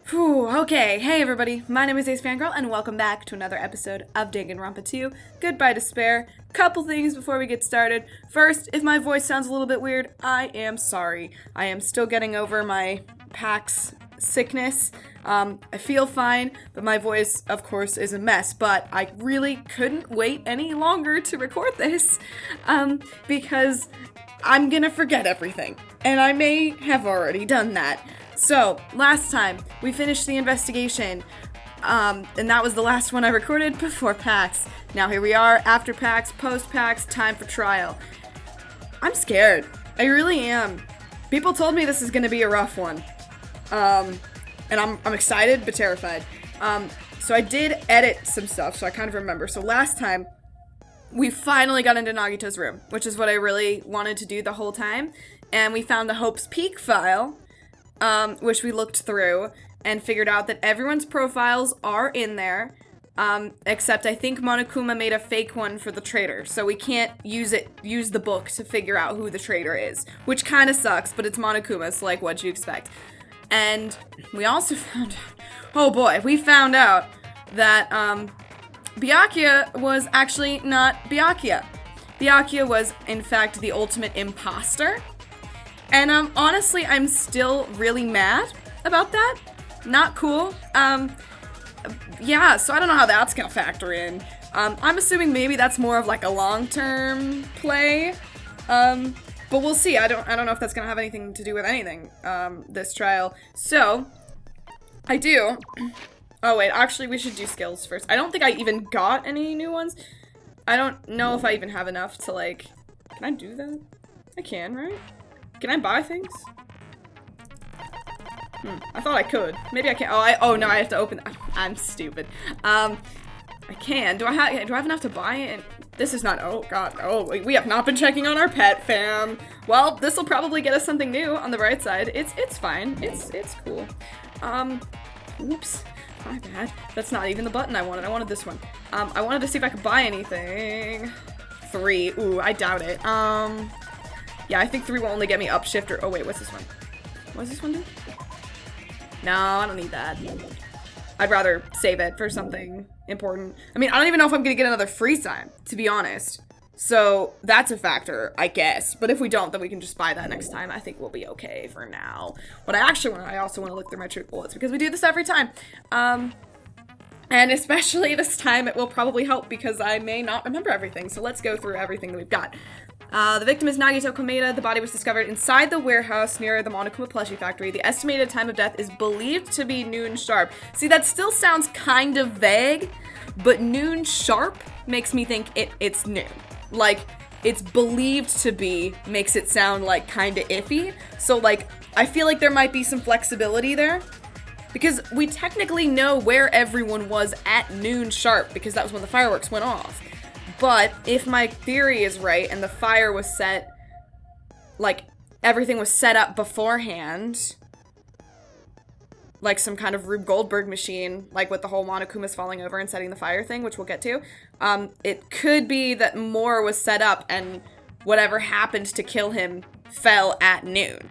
Whew, okay, hey everybody, my name is AceFangirl, and welcome back to another episode of Danganronpa 2, Goodbye Despair. Couple things before we get started. First, if my voice sounds a little bit weird, I am sorry. I am still getting over my PAX sickness. I feel fine, but my voice, of course, is a mess, but I really couldn't wait any longer to record this, because I'm gonna forget everything, and I may have already done that. So, last time, we finished the investigation, and that was the last one I recorded before PAX. Now here we are, after PAX, post-PAX, time for trial. I'm scared. I really am. People told me this is gonna be a rough one. And I'm excited, but terrified. So I did edit some stuff, so I kind of remember. So last time, we finally got into Nagito's room, which is what I really wanted to do the whole time. And we found the Hope's Peak file, which we looked through and figured out that everyone's profiles are in there, except I think Monokuma made a fake one for the traitor, so we can't use the book to figure out who the traitor is, which kind of sucks, but it's Monokuma, so like, what'd you expect? And we also found out that, Byakuya was actually not Byakuya. Byakuya was, in fact, the ultimate imposter. And, honestly, I'm still really mad about that. Not cool. Yeah, so I don't know how that's gonna factor in. I'm assuming maybe that's more of like a long-term play. But we'll see. I don't know if that's gonna have anything to do with anything, this trial. So, I do. Oh, wait, actually, we should do skills first. I don't think I even got any new ones. I don't know if I even have enough to, like... Can I do that? I can, right? Can I buy things? I thought I could. Maybe I can't. Oh no, I have to open. I'm stupid. I can. Do I have enough to buy it? This is not. Oh god. Oh, we have not been checking on our pet fam. Well, this will probably get us something new on the bright side. It's fine. It's cool. Oops. My bad. That's not even the button I wanted. I wanted this one. I wanted to see if I could buy anything. 3. Ooh, I doubt it. Yeah, I think 3 will only get me up shift or- oh wait, what's this one? What does this one do? No, I don't need that. I'd rather save it for something important. I mean, I don't even know if I'm gonna get another freeze time, to be honest. So, that's a factor, I guess. But if we don't, then we can just buy that next time. I think we'll be okay for now. What I actually want, I also want to look through my trick bullets, because we do this every time. And especially this time, it will probably help because I may not remember everything. So let's go through everything that we've got. The victim is Nagito Komeda. The body was discovered inside the warehouse near the Monokuma plushie factory. The estimated time of death is believed to be noon sharp. See, that still sounds kind of vague, but noon sharp makes me think it's noon. Like, it's believed to be makes it sound like kind of iffy. So like, I feel like there might be some flexibility there. Because we technically know where everyone was at noon sharp, because that was when the fireworks went off. But if my theory is right, and the fire was set, like, everything was set up beforehand, like some kind of Rube Goldberg machine, like with the whole Monokuma's falling over and setting the fire thing, which we'll get to, it could be that more was set up, and whatever happened to kill him fell at noon.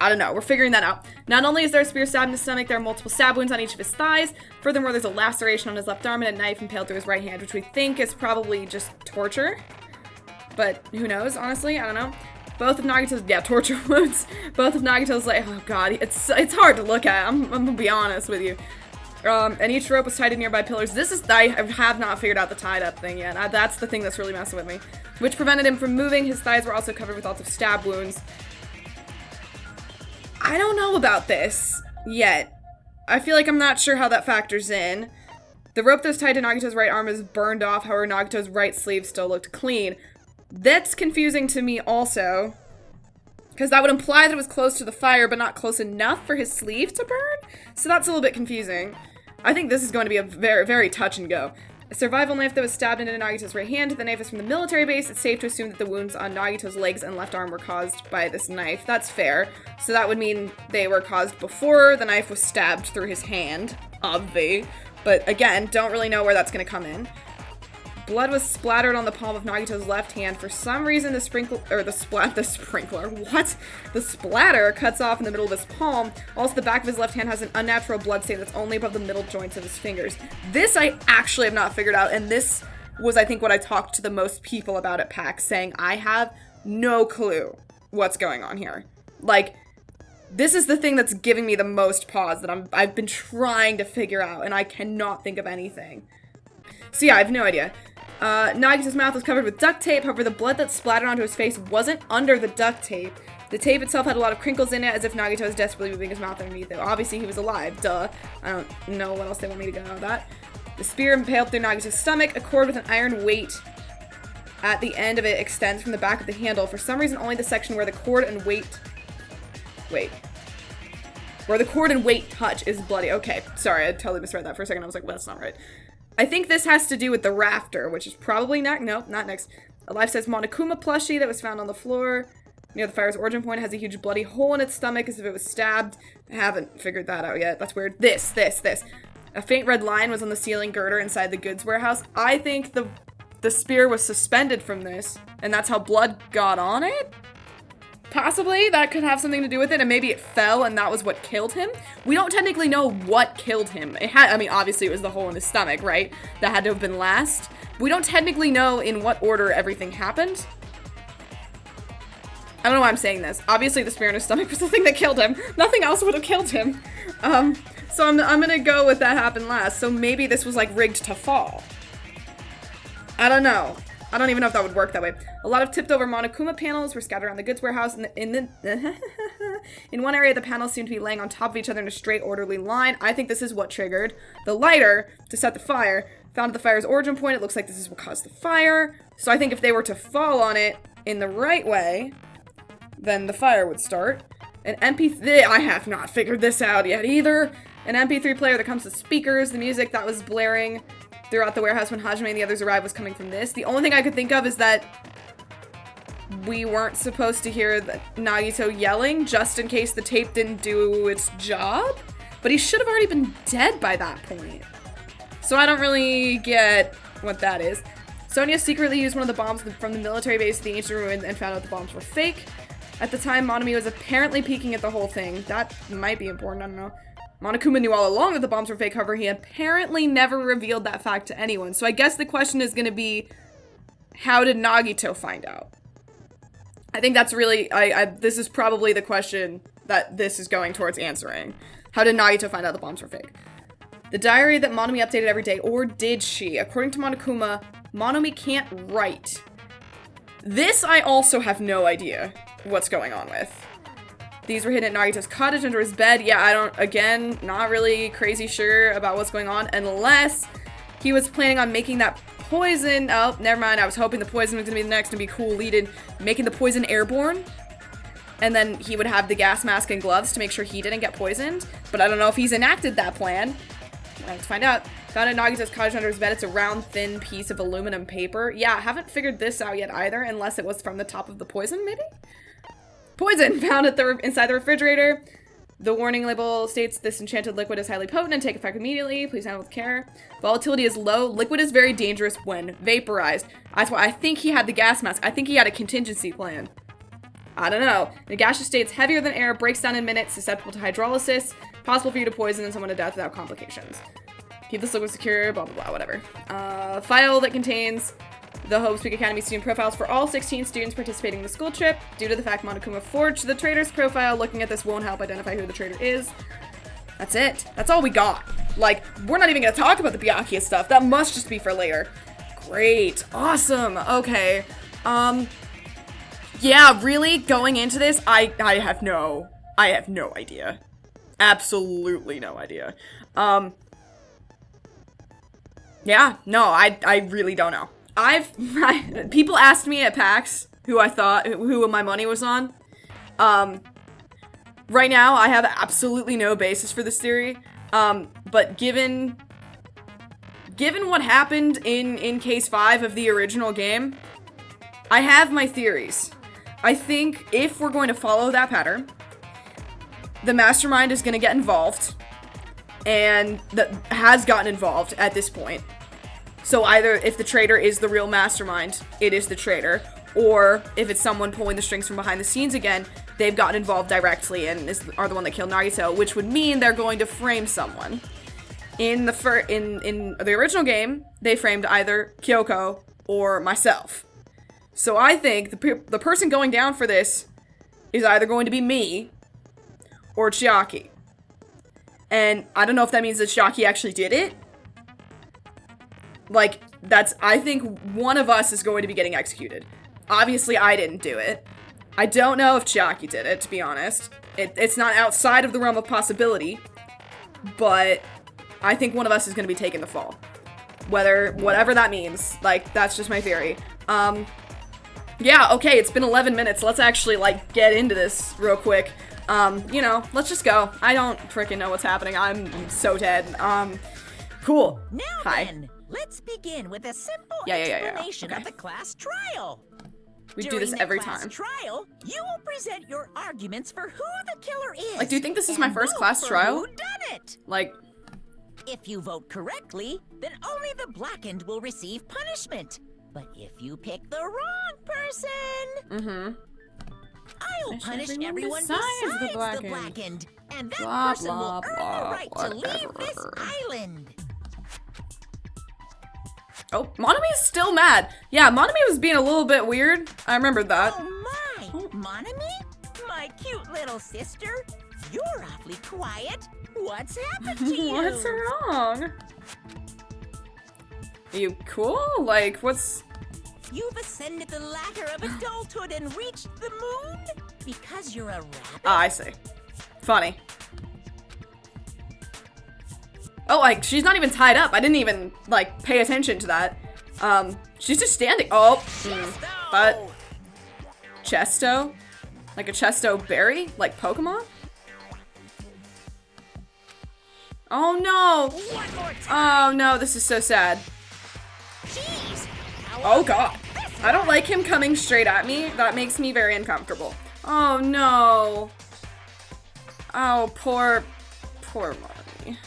I don't know, we're figuring that out. Not only is there a spear stabbed in his stomach, there are multiple stab wounds on each of his thighs. Furthermore, there's a laceration on his left arm and a knife impaled through his right hand, which we think is probably just torture. But who knows, honestly, I don't know. Both of Nagito's, yeah, torture wounds. Both of Nagito's, like, oh god, it's hard to look at, I'm gonna be honest with you. And each rope was tied to nearby pillars. I have not figured out the tied up thing yet. That's the thing that's really messing with me. Which prevented him from moving. His thighs were also covered with lots of stab wounds. I don't know about this yet. I feel like I'm not sure how that factors in. The rope that was tied to Nagito's right arm is burned off, however Nagito's right sleeve still looked clean. That's confusing to me also, because that would imply that it was close to the fire, but not close enough for his sleeve to burn? So that's a little bit confusing. I think this is going to be a very, very touch and go. A survival knife that was stabbed into Nagito's right hand. The knife is from the military base. It's safe to assume that the wounds on Nagito's legs and left arm were caused by this knife. That's fair. So that would mean they were caused before the knife was stabbed through his hand, obvi. But again, don't really know where that's going to come in. Blood was splattered on the palm of Nagito's left hand. For some reason, the splatter cuts off in the middle of his palm. Also, the back of his left hand has an unnatural blood stain that's only above the middle joints of his fingers. This I actually have not figured out, and this was, I think, what I talked to the most people about at PAX, saying I have no clue what's going on here. Like, this is the thing that's giving me the most pause that I've been trying to figure out, and I cannot think of anything. So yeah, I have no idea. Nagito's mouth was covered with duct tape, however the blood that splattered onto his face wasn't under the duct tape. The tape itself had a lot of crinkles in it, as if Nagito was desperately moving his mouth underneath it. Obviously, he was alive, duh. I don't know what else they want me to go with that. The spear impaled through Nagito's stomach. A cord with an iron weight at the end of it extends from the back of the handle. For some reason, only the section where the cord and weight... Where the cord and weight touch is bloody. Okay, sorry, I totally misread that for a second. I was like, well, that's not right. I think this has to do with the rafter, which is probably not... No, not next. A life-size Monokuma plushie that was found on the floor near the fire's origin point has a huge bloody hole in its stomach as if it was stabbed. I haven't figured that out yet. That's weird. This. A faint red line was on the ceiling girder inside the goods warehouse. I think the spear was suspended from this, and that's how blood got on it? Possibly, that could have something to do with it, and maybe it fell and that was what killed him. We don't technically know what killed him. I mean, obviously it was the hole in his stomach, right? That had to have been last. We don't technically know in what order everything happened. I don't know why I'm saying this. Obviously the spear in his stomach was the thing that killed him. Nothing else would have killed him. So I'm gonna go with that happened last. So maybe this was like rigged to fall. I don't know. I don't even know if that would work that way. A lot of tipped over Monokuma panels were scattered around the goods warehouse. In one area, the panels seemed to be laying on top of each other in a straight, orderly line. I think this is what triggered the lighter to set the fire. Found at the fire's origin point. It looks like this is what caused the fire. So I think if they were to fall on it in the right way, then the fire would start. I have not figured this out yet either. An MP3 player that comes with speakers. The music that was blaring throughout the warehouse when Hajime and the others arrived was coming from this. The only thing I could think of is that we weren't supposed to hear Nagito yelling just in case the tape didn't do its job. But he should have already been dead by that point. So I don't really get what that is. Sonia secretly used one of the bombs from the military base to the ancient ruin and found out the bombs were fake. At the time, Monomi was apparently peeking at the whole thing. That might be important, I don't know. Monokuma knew all along that the bombs were fake, however, he apparently never revealed that fact to anyone. So I guess the question is going to be, how did Nagito find out? I think that's really, this is probably the question that this is going towards answering. How did Nagito find out the bombs were fake? The diary that Monomi updated every day, or did she? According to Monokuma, Monomi can't write. This I also have no idea what's going on with. These were hidden at Nagito's cottage under his bed. Yeah, I don't, again, not really crazy sure about what's going on, unless he was planning on making that poison. Oh, never mind. I was hoping the poison was going to be the next and be cool lead-in, making the poison airborne. And then he would have the gas mask and gloves to make sure he didn't get poisoned. But I don't know if he's enacted that plan. Let's find out. Found at Nagito's cottage under his bed. It's a round, thin piece of aluminum paper. Yeah, I haven't figured this out yet either, unless it was from the top of the poison, maybe? Poison found at inside the refrigerator. The warning label states this enchanted liquid is highly potent and take effect immediately. Please handle with care. Volatility is low. Liquid is very dangerous when vaporized. That's why I think he had the gas mask. I think he had a contingency plan. I don't know. The gaseous state's heavier than air, breaks down in minutes, susceptible to hydrolysis, possible for you to poison and someone to death without complications. Keep this liquid secure, blah, blah, blah, whatever. File that contains the Hope Speak Academy student profiles for all 16 students participating in the school trip. Due to the fact Monokuma forged the traitor's profile, looking at this won't help identify who the traitor is. That's it. That's all we got. Like, we're not even gonna talk about the Byakuya stuff. That must just be for later. Great. Awesome. Okay. Yeah, really, going into this, I have no idea. Absolutely no idea. Yeah, no, I really don't know. People asked me at PAX who my money was on. Right now, I have absolutely no basis for this theory. But given what happened in Case 5 of the original game, I have my theories. I think if we're going to follow that pattern, the mastermind is going to get involved, and that has gotten involved at this point. So either if the traitor is the real mastermind, it is the traitor, or if it's someone pulling the strings from behind the scenes again, they've gotten involved directly and are the one that killed Nagito, which would mean they're going to frame someone. In the original game, they framed either Kyoko or myself. So I think the person going down for this is either going to be me or Chiaki. And I don't know if that means that Chiaki actually did it. Like, I think one of us is going to be getting executed. Obviously, I didn't do it. I don't know if Chiaki did it, to be honest. It's not outside of the realm of possibility, but I think one of us is going to be taking the fall. Whatever that means. Like, that's just my theory. Yeah, okay, it's been 11 minutes. Let's actually, like, get into this real quick. You know, let's just go. I don't freaking know what's happening. I'm so dead. Cool. Now Hi. then, let's begin with a simple Yeah. explanation Okay. of the class trial. We do this every time. During the class trial, you will present your arguments for who the killer is. Like, do you think this is my and first vote class for trial? Who done it? Like, If you vote correctly, then only the blackened will receive punishment. But if you pick the wrong person, I'll punish everyone besides the blackened. And that Blah, person blah, will earn blah, the right to leave this whatever. island. oh, Monami is still mad. Yeah, Monami was being a little bit weird. I remember that. Oh my! Monami? My cute little sister? You're awfully quiet. What's happened to you? What's wrong? Are you cool? Like, what's... You've ascended the ladder of adulthood and reached the moon? Because you're a rabbit? Ah, I see. Funny. Oh, like, she's not even tied up. I didn't even, like, pay attention to that. She's just standing. Oh, but... Chesto? Like a Chesto berry? Like Pokemon? Oh, no! One more time. Oh, no, this is so sad. Jeez. Oh, God. I don't like him coming straight at me. That makes me very uncomfortable. Oh, no. Oh, poor Marty.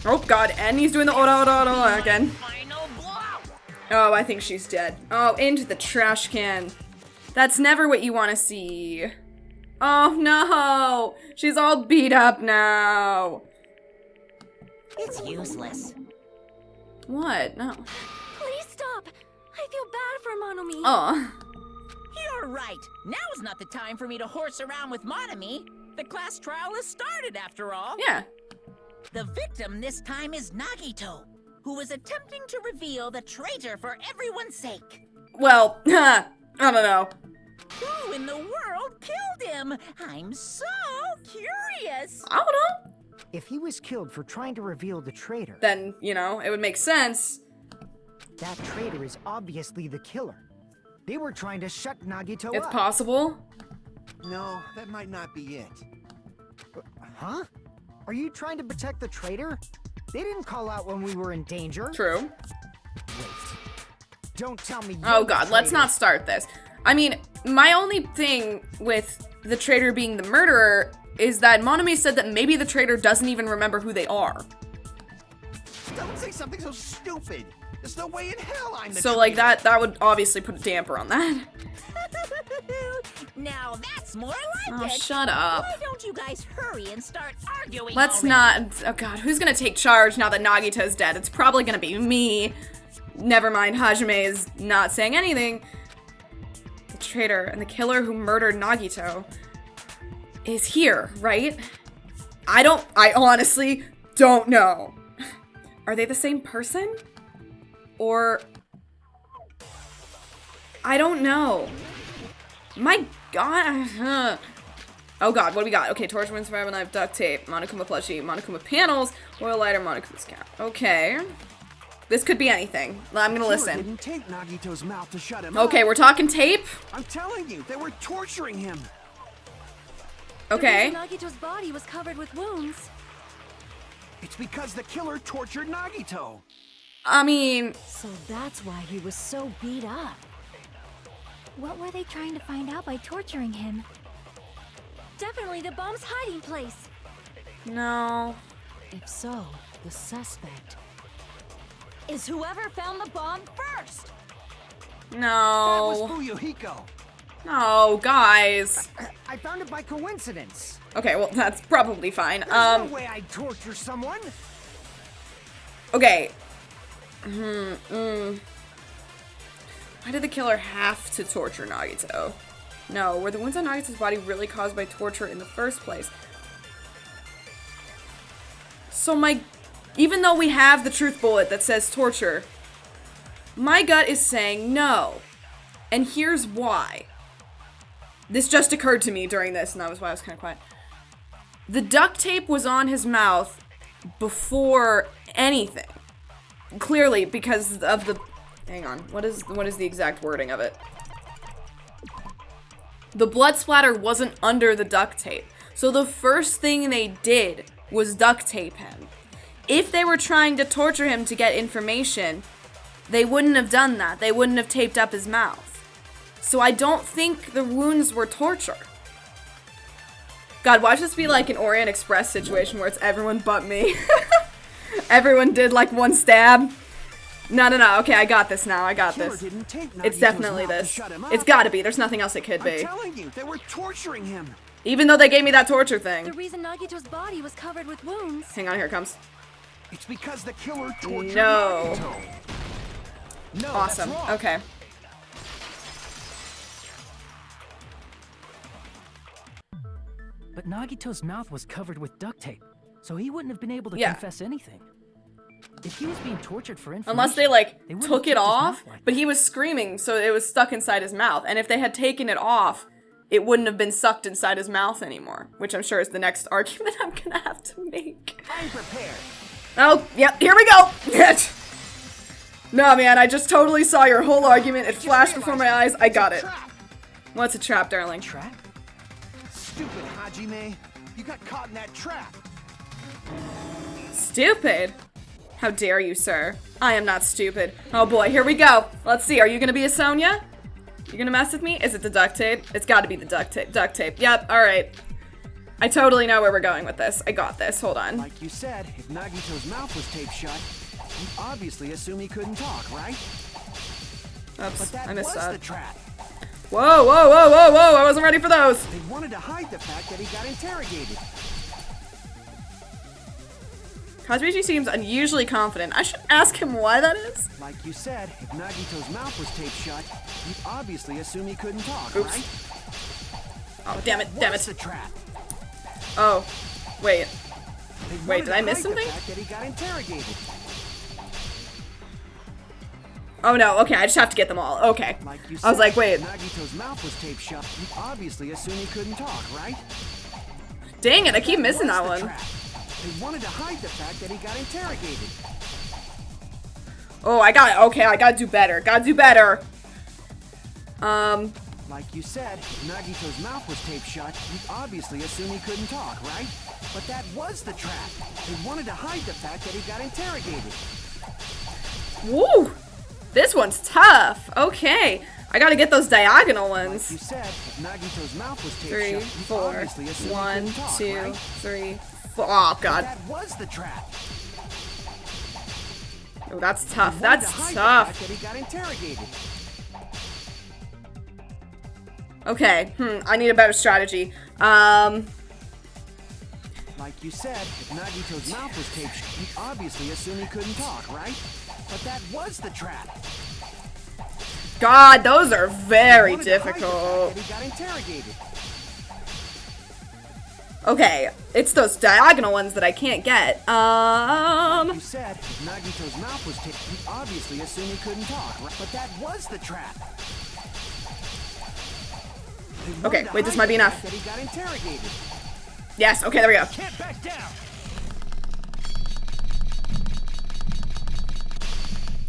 Oh, God, and he's doing the ora again. Final blow. Oh, I think she's dead. Oh, into the trash can. That's never what you want to see. Oh, no. She's all beat up now. It's useless. What? No. Please stop. I feel bad for Monomi. Oh. You're right. Now's not the time for me to horse around with Monami. The class trial has started, after all. Yeah. The victim this time is Nagito, who was attempting to reveal the traitor for everyone's sake. Well, I don't know. Who in the world killed him? I'm so curious. I don't know. If he was killed for trying to reveal the traitor, Then, you know, it would make sense. that traitor is obviously the killer. They were trying to shut Nagito It's up. possible. No, that might not be it. Huh? Are you trying to protect the traitor? They didn't call out when we were in danger. True. Wait. Don't tell me Oh, you're the God, let's traitor. not start this. I mean, my only thing with the traitor being the murderer is that Monami said that maybe the traitor doesn't even remember who they are. Don't say something so stupid. There's no way in hell I'm the So, like, traitor. that would obviously put a damper on that. Now that's more like Oh, it. shut up. Why don't you guys hurry and start arguing Let's already? not... Oh, God, who's gonna take charge now that Nagito's dead? It's probably gonna be me. Never mind, Hajime is not saying anything. The traitor and the killer who murdered Nagito is here, right? I honestly don't know. Are they the same person? Or... I don't know. My God. Oh God, what do we got? Okay, torch, wind, survival knife, duct tape, Monokuma plushie, Monokuma panels, oil lighter, Monokuma's cap. Okay. This could be anything. I'm gonna Killer listen. didn't tape Nagito's mouth to shut him Okay, up. we're talking tape. I'm telling you, they were torturing him. Okay. Nagito's body was covered with wounds. It's because the killer tortured Nagito. I mean, So that's why he was so beat up. What were they trying to find out by torturing him? Definitely the bomb's hiding place. no. If so, the suspect. is whoever found the bomb first. No. That was Fuyuhiko. No, guys. I found it by coincidence. Okay, well, that's probably fine. There's no way I'd torture someone. Okay. Why did the killer have to torture Nagito? No, were the wounds on Nagito's body really caused by torture in the first place? So even though we have the truth bullet that says torture, my gut is saying no. And here's why. This just occurred to me during this, and that was why I was kind of quiet. The duct tape was on his mouth before anything. Clearly, because of the... Hang on. What is the exact wording of it? The blood splatter wasn't under the duct tape. So the first thing they did was duct tape him. If they were trying to torture him to get information, they wouldn't have done that. They wouldn't have taped up his mouth. So I don't think the wounds were torture. God, watch this be like an Orient Express situation where it's everyone but me. Everyone did like one stab. No. Okay, I got this now. I got this. It's definitely this. It's gotta be. There's nothing else it could be. I'm telling you, they were torturing him. Even though they gave me that torture The thing. reason Nagito's body was covered with wounds. Hang on, here it comes. It's because the killer tortured No. Nagito. No, Awesome. that's wrong. Okay. But Nagito's mouth was covered with duct tape, so he wouldn't have been able to Yeah. confess anything. If he was being tortured for information, Unless they like they wouldn't took have it kept his off, mouth like but that. he was screaming, so it was stuck inside his mouth. And if they had taken it off, it wouldn't have been sucked inside his mouth anymore. Which I'm sure is the next argument I'm gonna have to make. I'm prepared. Oh, yep, here we go! No, man, I just totally saw your whole argument. It flashed before my eyes. I got it. Trap. What's a trap, darling? Trap? Stupid Hajime. You got caught in that trap. Stupid? How dare you, sir? I am not stupid. Oh boy, here we go. Let's see, are you gonna be a Sonya? You gonna mess with me? Is it the duct tape? It's gotta be the duct tape. Duct tape. Yep, alright. I totally know where we're going with this. I got this. Hold on. Like you said, if Nagito's mouth was taped shut, you obviously assume he couldn't talk, right? But Oops, that I missed was the that. trap. Whoa, whoa, whoa, whoa, whoa! I wasn't ready for those! They wanted to hide the fact that he got interrogated. Kazuichi seems unusually confident. I should ask him why that is. Like you said, if Nagito's mouth was taped shut, you obviously assume he couldn't talk, Oops. right? Oh, damn it, damn What's it. the trap? Oh, wait. They Wait, wanted did I to miss hide something? The fact that he got interrogated. Oh no, okay, I just have to get them all. Okay. Like you I was said, like, wait. if Nagito's mouth was taped shut, you obviously assume he couldn't talk, right? Dang it, I keep missing Was that the one. trap. They wanted to hide the fact that he got interrogated. Oh, I gotta do better. Gotta do better. Like you said, if Nagito's mouth was taped shut, you obviously assume he couldn't talk, right? But that was the trap. They wanted to hide the fact that he got interrogated. Woo! This one's tough. Okay. I gotta get those diagonal Like ones. you said, if Nagito's mouth was taped 3, shut, you 4, obviously assume he 1, couldn't talk, 2, right? 3, 4. Oh, God. That was the trap. Oh, that's tough. They wanted That's to hide the tough. fact that he got interrogated. Okay. I need a better strategy. Like you said, if Nagito's mouth was taped shut, you obviously assume he couldn't talk, right? But that was the trap. God, those are very Wanted to hide the fact difficult. that he got interrogated. Okay, it's those diagonal ones that I can't get. You said, if Nagito's mouth was taped, you obviously assume he couldn't talk, right? But that was the trap. They wanted Okay, to wait, this hide might be the enough. fact that he got interrogated. Yes, okay, there we go. Can't back down.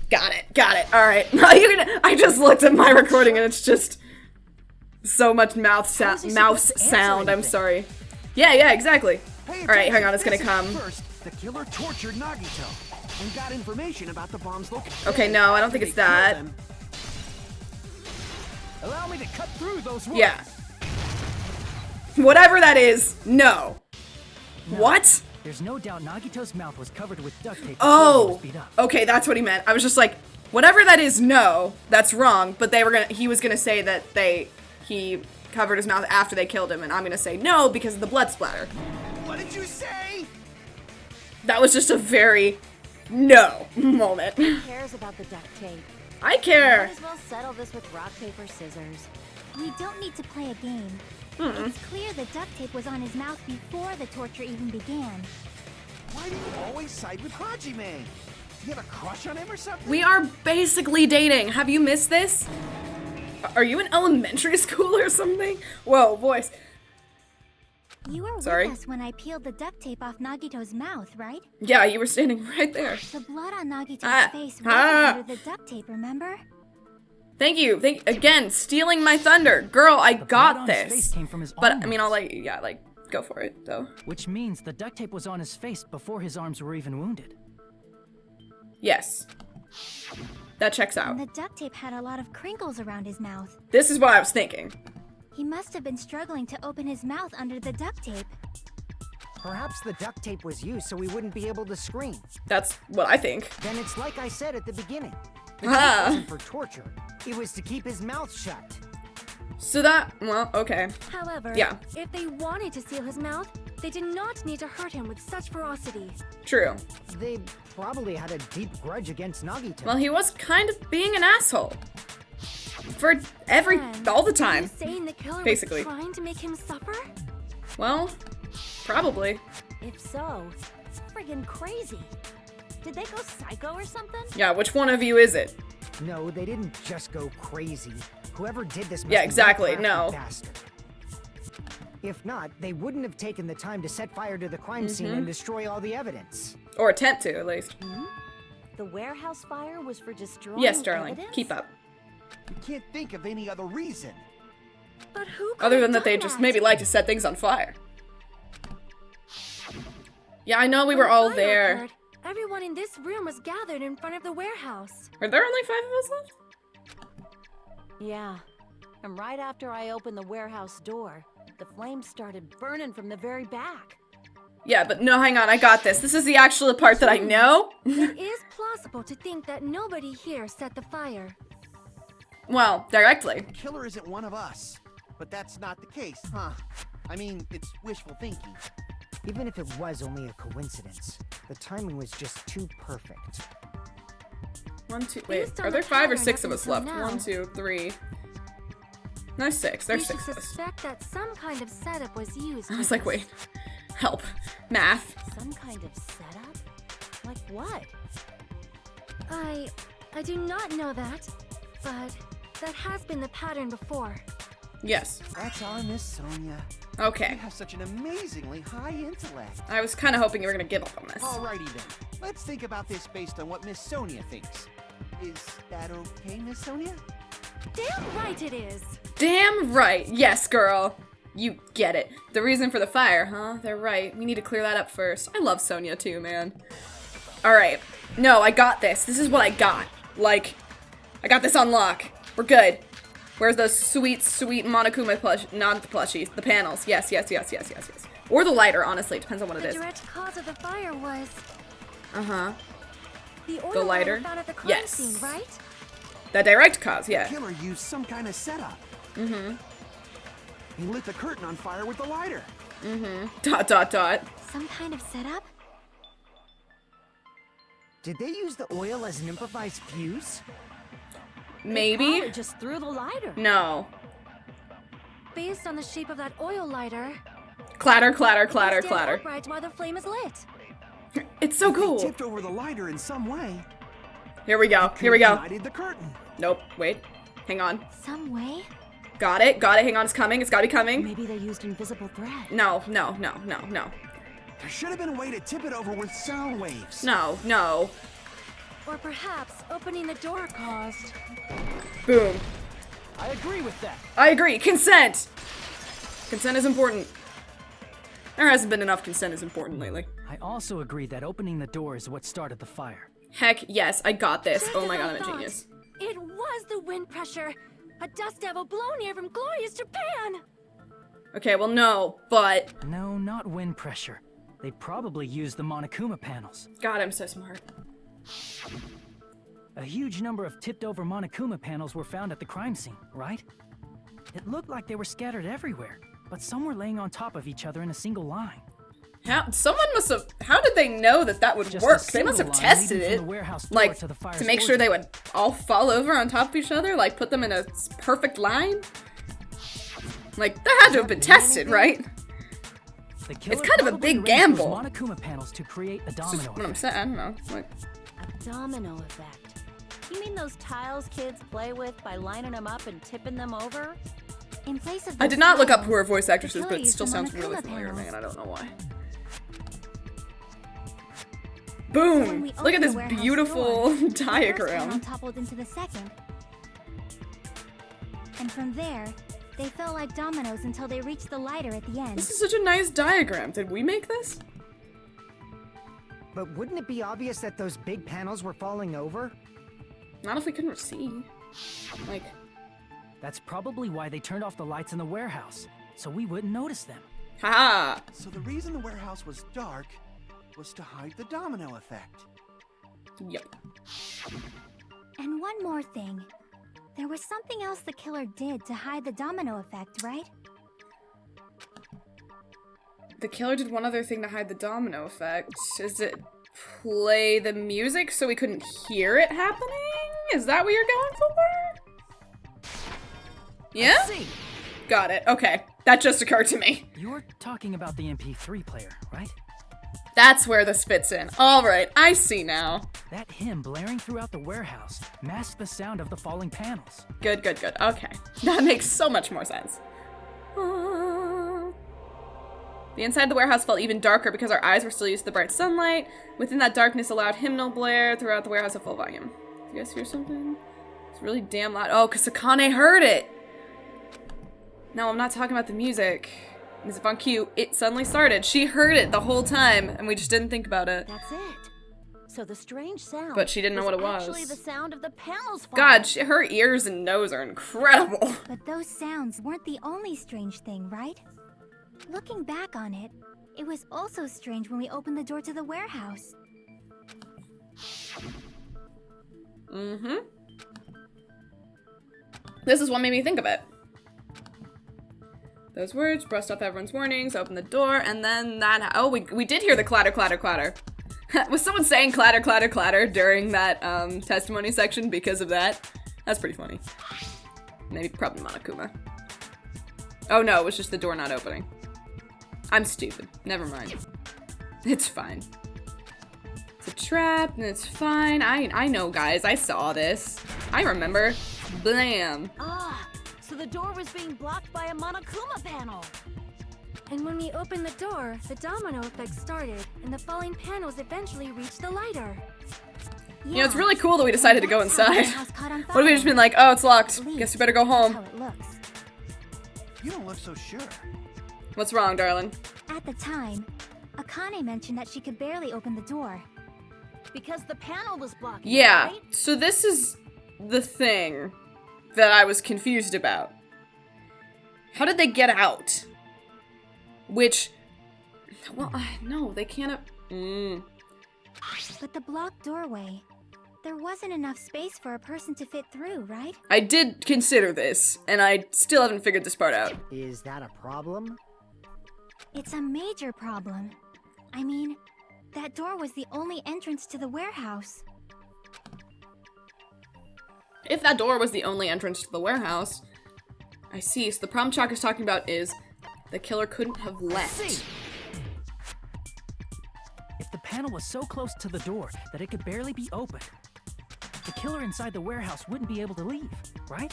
Got it. All right. I just looked at my recording and it's just so much mouse supposed to sound. answer I'm sorry. Yeah, exactly. Pay All right, hang on, attention. it's gonna Listen. come. First, the killer tortured Nagito and got information about the bomb's location. Okay, no, I don't think it's that. Allow me to cut through those words. Yeah. Whatever that is, no. What? There's no doubt Nagito's mouth was covered with duct tape before he Oh, was beat up. okay, that's what he meant. I was just like, whatever that is, no, that's wrong. But he was gonna say that he covered his mouth after they killed him, and I'm gonna say no because of the blood splatter. What did you say? That was just a very no moment. Who cares about the duct tape? I care. Might as well settle this with rock, paper, scissors. We don't need to play a game. It's clear the duct tape was on his mouth before the torture even began. Why do you always side with Hajime? Do you have a crush on him or something? We are basically dating. Have you missed this? Are you in elementary school or something? Whoa, voice. You were Sorry. with us when I peeled the duct tape off Nagito's mouth, right? Yeah, you were standing right there. The blood on Nagito's face wasn't under the duct tape, remember? Thank you. Again, stealing my thunder. Girl, I The blood got on his face this. came from his But, arm I mean, I'll wounds, go for it, though. which means the duct tape was on his face before his arms were even wounded. Yes. That checks out. And the duct tape had a lot of crinkles around his mouth. This is what I was thinking. He must have been struggling to open his mouth under the duct tape. Perhaps the duct tape was used so we wouldn't be able to scream. That's what I think. Then it's like I said at the beginning. The Ah. tape wasn't for torture. It was to keep his mouth shut. So that, well, okay. However, Yeah. if they wanted to seal his mouth, they did not need to hurt him with such ferocity. True. They probably had a deep grudge against Nagito. Well, he was kind of being an asshole. For all the Are time. you saying the killer basically. was trying to make him suffer? Well, probably. If so, it's friggin' crazy. Did they go psycho or something? Yeah, which one of you is it? No, they didn't just go crazy. Whoever did this must Yeah, be exactly, one crafty no. bastard. If not, they wouldn't have taken the time to set fire to the crime scene Mm-hmm. and destroy all the evidence. Or attempt to, at least. The warehouse fire was for destroying Yes, darling. evidence? Keep up. You can't think of any other reason. But who could Other have than that they done just that? maybe like to set things on fire. Yeah, I know we When were the all fire there. occurred, everyone in this room was gathered in front of the warehouse. Are there only 5 of us left? Yeah. And right after I opened the warehouse door, the flames started burning from the very back. Yeah, but no, hang on, I got this. This is the actual part that I know. It is plausible to think that nobody here set the fire. Well, directly. The killer isn't one of us. But that's not the case, huh? I mean, it's wishful thinking. Even if it was only a coincidence, the timing was just too perfect. 1, 2, wait, Based on are the there 5 or pattern 6 up of us until left? now. 1, 2, 3. No, 6. There's We 6 should of us. suspect that some kind of setup was used. I was for like, this. wait, help. Math. Some kind of setup? Like what? I do not know that, but that has been the pattern before. Yes. That's our Miss Sonia. You Okay. have such an amazingly high intellect. I was kind of hoping you were going to give up on this. Alrighty then. Let's think about this based on what Miss Sonia thinks. Is that okay, Miss Sonia? Damn right it is. Damn right. Yes, girl. You get it. The reason for the fire, huh? They're right. We need to clear that up first. I love Sonia too, man. Alright. No, I got this. This is what I got. Like, I got this on lock. We're good. Where's those sweet, sweet Monokuma plush, not the plushies, the panels. Yes, yes, yes, yes, yes, yes. Or the lighter, honestly. It depends on what it The is. direct cause of the fire was Uh-huh. the oil The lighter? lighter found at the crime Yes. scene, right? The direct cause, yeah. Killer used some kind of setup. Mm-hmm. He lit the curtain on fire with the lighter. Mm-hmm. Dot, dot, dot. Some kind of setup? Did they use the oil as an improvised fuse? Maybe? Probably just threw the lighter. No. Based on the shape of that oil lighter, Clatter, clatter, it clatter, can stand clatter. upright while the flame is lit. It's so They cool. tipped over the lighter in some way. Here we go. Here we go. Ignited the curtain. Nope. Wait. Hang on. Some way? Got it. Got it. Hang on. It's coming. It's gotta be coming. Maybe they used invisible thread. No, no, no, no, no. There should have been a way to tip it over with sound waves. No, no. Or perhaps opening the door caused. Boom. I agree with that. I agree. Consent. Consent is important. There hasn't been enough consent is important lately. I also agree that opening the door is what started the fire. Heck yes. I got this. Just Oh as my I god, I'm a thought. genius. It was the wind pressure. A dust devil blown here from glorious Japan. Okay, well no, but No, not wind pressure. They probably used the Monokuma panels. God, I'm so smart. A huge number of tipped-over Monokuma panels were found at the crime scene, right? It looked like they were scattered everywhere, but some were laying on top of each other in a single line. Someone must have. How did they know that that would work? They must have tested it, like to make sure they would all fall over on top of each other, like put them in a perfect line. Like that had to have been tested, right? It's kind of a big gamble. Monokuma panels to create a domino effect. What I'm saying, I don't know. Like, A domino effect. You mean those tiles kids play with by lining them up and tipping them over? In place of I those did not look up tiles, who her voice actress the is, but killer it used still the sounds really Monokuma familiar to me, panels. and I don't know why. When Boom! we Look at opened this the warehouse beautiful door, the first diagram. panel toppled into the second. And from there, they fell like dominoes until they reached the lighter at the end. This is such a nice diagram. Did we make this? But wouldn't it be obvious that those big panels were falling over? Not if we couldn't see. Like, That's probably why they turned off the lights in the warehouse, so we wouldn't notice them. haha. So the reason the warehouse was dark was to hide the domino effect. Yep. And one more thing. There was something else the killer did to hide the domino effect, right? The killer did one other thing to hide the domino effect. Is it play the music so we couldn't hear it happening? Is that what you're going for? Yeah? See, Got it. Okay. That just occurred to me. you're talking about the MP3 player, right? That's where this fits in. Alright, I see now. That hymn blaring throughout the warehouse masked the sound of the falling panels. Good, good, good. Okay. That makes so much more sense. The inside of the warehouse felt even darker because our eyes were still used to the bright sunlight. Within that darkness, a loud hymnal blared throughout the warehouse at full volume. Do you guys hear something? It's really damn loud. Oh, because Akane heard it! No, I'm not talking about the music. As if on cue, it suddenly started. She heard it the whole time, and we just didn't think about it. That's it. So the strange sound. But she didn't know what it was. Actually, the sound of the panels falling. God, her ears and nose are incredible. But those sounds weren't the only strange thing, right? Looking back on it, it was also strange when we opened the door to the warehouse. Mm-hmm. This is what made me think of it. Those words brushed off everyone's warnings, opened the door, and then that. Oh, we did hear the clatter, clatter, clatter. Was someone saying clatter, clatter, clatter during that testimony section because of that? That's pretty funny. Maybe, probably Monokuma. Oh no, it was just the door not opening. I'm stupid. Never mind. It's fine. It's a trap, and it's fine. I know, guys. I saw this. I remember. Blam. Ah, so the door was being blocked by a Monokuma panel. And when we opened the door, the domino effect started, and the falling panels eventually reached the lighter. You know, it's really cool that we decided to go That's how the inside. warehouse caught on What if we fire. just been like, oh, it's locked. At least, Guess we better go that's home. how it looks. You don't look so sure. What's wrong, darling? At the time, Akane mentioned that she could barely open the door. Because the panel was blocked. Yeah, Right? so this is the thing that I was confused about. How did they get out? Which, well, no, they can't. But the blocked doorway, there wasn't enough space for a person to fit through, right? I did consider this, and I still haven't figured this part out. Is that a problem? It's a major problem. I mean, that door was the only entrance to the warehouse. If that door was the only entrance to the warehouse, I see. So the problem Chalk is talking about is the killer couldn't have left. If the panel was so close to the door that it could barely be opened, the killer inside the warehouse wouldn't be able to leave, right?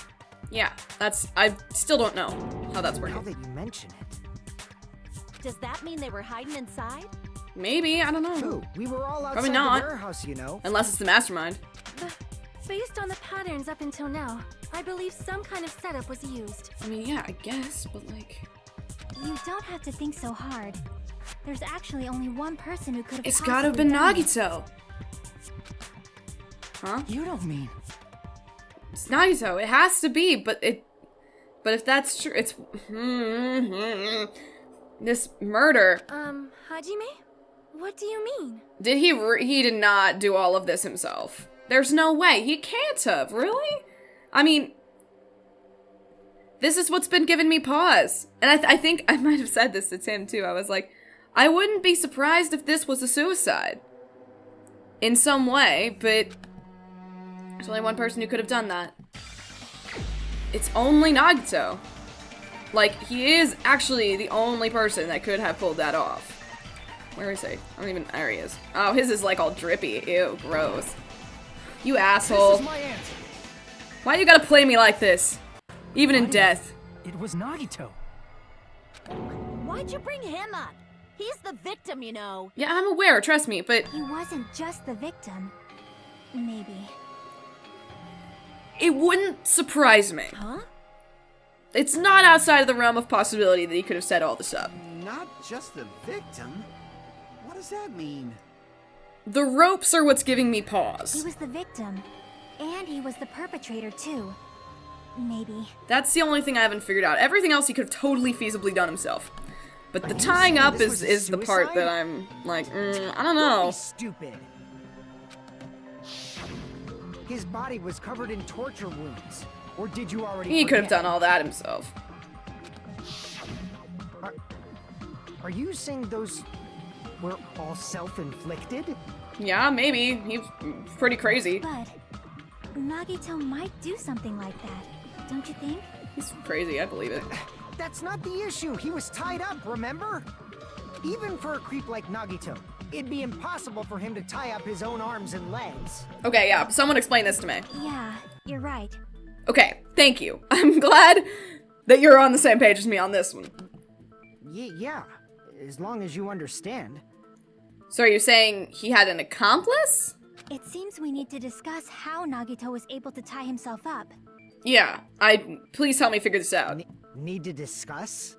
Yeah, I still don't know how that's Now working. that you mention it. Does that mean they were hiding inside? Maybe, I don't know. Ooh, we were all outside Probably the not. warehouse, you know. Unless it's the mastermind. Based on the patterns up until now, I believe some kind of setup was used. I mean, yeah, I guess, but like... You don't have to think so hard. There's actually only one person who could have It's gotta have been Nagito. Huh? You don't mean... It's Nagito. It has to be, but if that's true, it's... This murder. Hajime? What do you mean? Did he did not do all of this himself. There's no way. He can't have, really? I mean, this is what's been giving me pause. And I think I might have said this to Tim, too. I was like, I wouldn't be surprised if this was a suicide. In some way, but there's only one person who could have done that. It's only Nagito. Like, he is actually the only person that could have pulled that off. Where is he? I don't even... There he is. Oh, his is like all drippy. Ew, gross. You asshole. This is my answer. Why you gotta play me like this? Even in death. It was Nagito. Why'd you bring him up? He's the victim, you know. Yeah, I'm aware, trust me, but... He wasn't just the victim. Maybe. It wouldn't surprise me. Huh? It's not outside of the realm of possibility that he could have set all this up. Not just the victim? What does that mean? The ropes are what's giving me pause. He was the victim. And he was the perpetrator, too. Maybe. That's the only thing I haven't figured out. Everything else he could have totally feasibly done himself. But the tying up is the part that I'm like, I don't know. Don't be stupid. His body was covered in torture wounds. Or did you already He could have forget? done all that himself. Are you saying those were all self-inflicted? Yeah, maybe. He's pretty crazy. But Nagito might do something like that, don't you think? He's crazy, I believe it. That's not the issue. He was tied up, remember? Even for a creep like Nagito, it'd be impossible for him to tie up his own arms and legs. Okay, yeah, someone explain this to me. Yeah, you're right. Okay, thank you. I'm glad that you're on the same page as me on this one. Yeah, as long as you understand. So are you saying he had an accomplice? It seems we need to discuss how Nagito was able to tie himself up. Yeah, please help me figure this out. Need to discuss?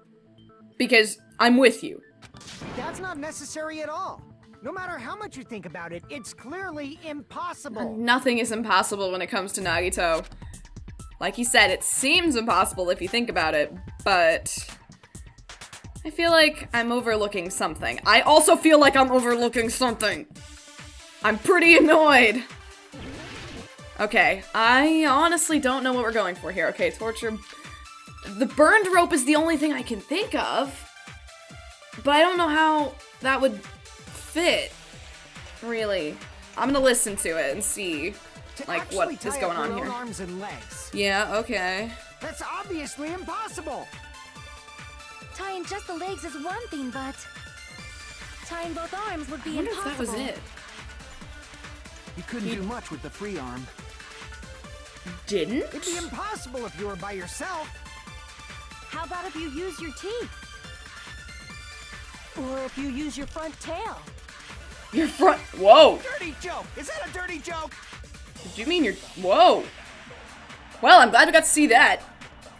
Because I'm with you. That's not necessary at all. No matter how much you think about it, it's clearly impossible. Nothing is impossible when it comes to Nagito. Like he said, it seems impossible if you think about it, but I feel like I'm overlooking something. I also feel like I'm overlooking something. I'm pretty annoyed. Okay, I honestly don't know what we're going for here. Okay, torture. The burned rope is the only thing I can think of, but I don't know how that would fit, really. I'm gonna listen to it and see, like, what is going on here. Arms and legs. Yeah, okay. That's obviously impossible. Tying just the legs is one thing, but tying both arms would be I wonder if impossible. that was it. You couldn't do much with the free arm. Didn't? It'd be impossible if you were by yourself. How about if you use your teeth? Or if you use your front tail? Your front. Whoa. Dirty joke! Is that a dirty joke? Did you mean your. Whoa. Well, I'm glad we got to see that.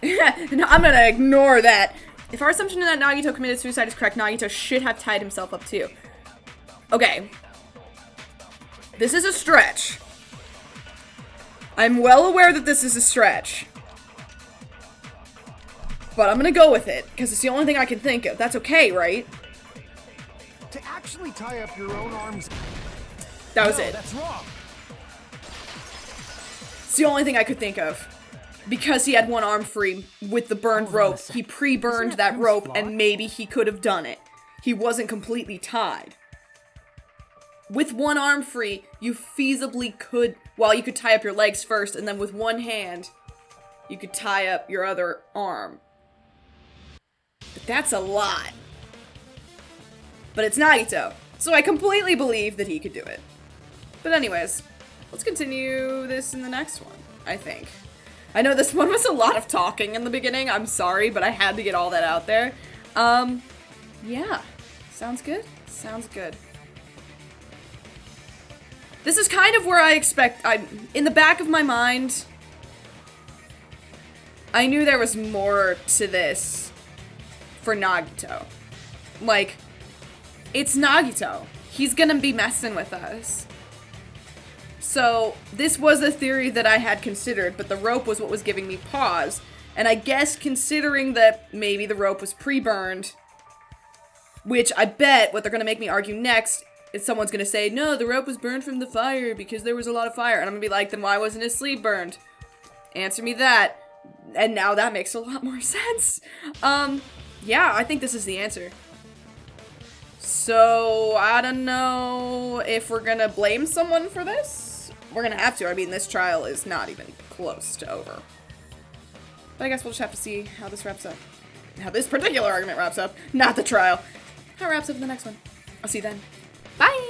No, I'm gonna ignore that. If our assumption that Nagito committed suicide is correct, Nagito should have tied himself up too. Okay. This is a stretch. I'm well aware that this is a stretch. But I'm gonna go with it, because it's the only thing I can think of. That's okay, right? To actually tie up your own arms. That was No, it. that's wrong. It's the only thing I could think of. Because he had one arm free with the burned Hold on a rope, sec. he pre-burned Isn't that that premise rope, flawed? and maybe he could have done it. He wasn't completely tied. With one arm free, you feasibly could, well, you could tie up your legs first, and then with one hand, you could tie up your other arm. But that's a lot. But it's Nagito, so I completely believe that he could do it. But anyways, let's continue this in the next one, I think. I know this one was a lot of talking in the beginning, I'm sorry, but I had to get all that out there. Yeah. Sounds good? Sounds good. This is kind of where I expect, in the back of my mind, I knew there was more to this for Nagito. Like, it's Nagito. He's gonna be messing with us. So, this was a theory that I had considered, but the rope was what was giving me pause. And I guess considering that maybe the rope was pre-burned, Which I bet what they're gonna make me argue next is someone's gonna say, no, the rope was burned from the fire because there was a lot of fire. And I'm gonna be like, then why wasn't his sleeve burned? Answer me that. And now that makes a lot more sense. Yeah, I think this is the answer. So, I don't know if we're gonna blame someone for this. We're gonna have to. I mean, this trial is not even close to over. But I guess we'll just have to see how this wraps up. How this particular argument wraps up. Not the trial. How it wraps up in the next one. I'll see you then. Bye!